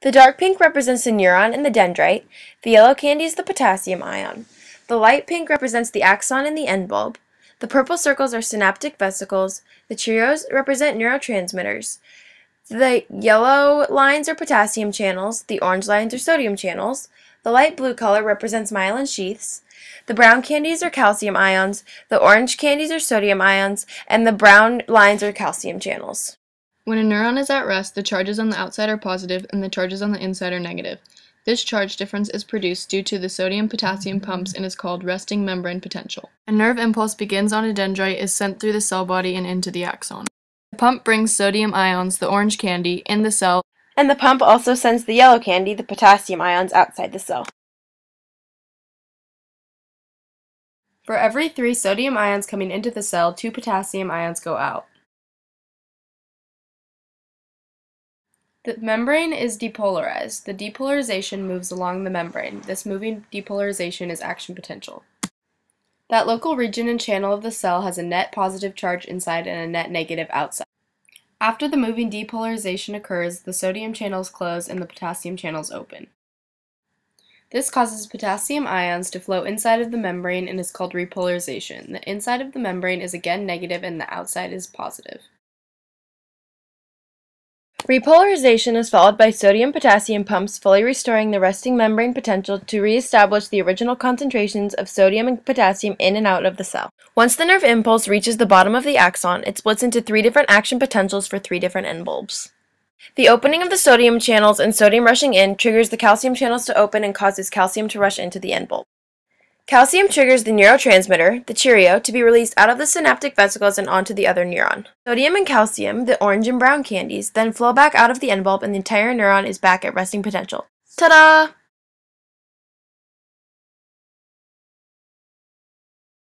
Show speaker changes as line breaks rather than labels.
The dark pink represents the neuron and the dendrite, the yellow candy is the potassium ion. The light pink represents the axon and the end bulb. The purple circles are synaptic vesicles. The Cheerios represent neurotransmitters. The yellow lines are potassium channels. The orange lines are sodium channels. The light blue color represents myelin sheaths. The brown candies are calcium ions. The orange candies are sodium ions. And the brown lines are calcium channels.
When a neuron is at rest, the charges on the outside are positive and the charges on the inside are negative. This charge difference is produced due to the sodium-potassium pumps and is called resting membrane potential. A nerve impulse begins on a dendrite, is sent through the cell body and into the axon. The pump brings sodium ions, the orange candy, in the cell,
and the pump also sends the yellow candy, the potassium ions, outside the cell. For every 3 sodium ions coming into the cell, 2 potassium ions go out. The membrane is depolarized. The depolarization moves along the membrane. This moving depolarization is action potential. That local region and channel of the cell has a net positive charge inside and a net negative outside. After the moving depolarization occurs, the sodium channels close and the potassium channels open. This causes potassium ions to flow inside of the membrane and is called repolarization. The inside of the membrane is again negative and the outside is positive. Repolarization is followed by sodium-potassium pumps fully restoring the resting membrane potential to re-establish the original concentrations of sodium and potassium in and out of the cell. Once the nerve impulse reaches the bottom of the axon, it splits into 3 different action potentials for 3 different end bulbs. The opening of the sodium channels and sodium rushing in triggers the calcium channels to open and causes calcium to rush into the end bulb. Calcium triggers the neurotransmitter, the Cheerio, to be released out of the synaptic vesicles and onto the other neuron. Sodium and calcium, the orange and brown candies, then flow back out of the end bulb and the entire neuron is back at resting potential. Ta-da!